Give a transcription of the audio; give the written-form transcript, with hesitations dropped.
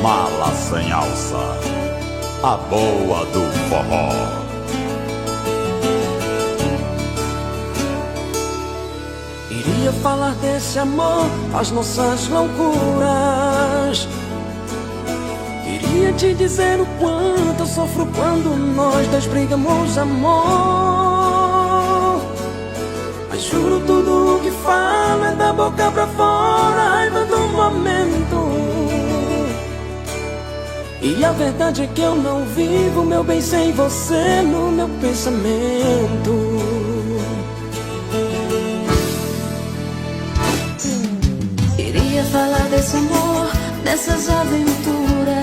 Mala sem alça, a boa do forró. Iria falar desse amor, as nossas loucuras. Iria te dizer o quanto eu sofro quando nós dois brigamos, amor. Mas juro, tudo o que falo é da boca pra fora, a raiva do momento. E a verdade é que eu não vivo, meu bem, sem você no meu pensamento. Queria falar desse amor, dessas aventuras.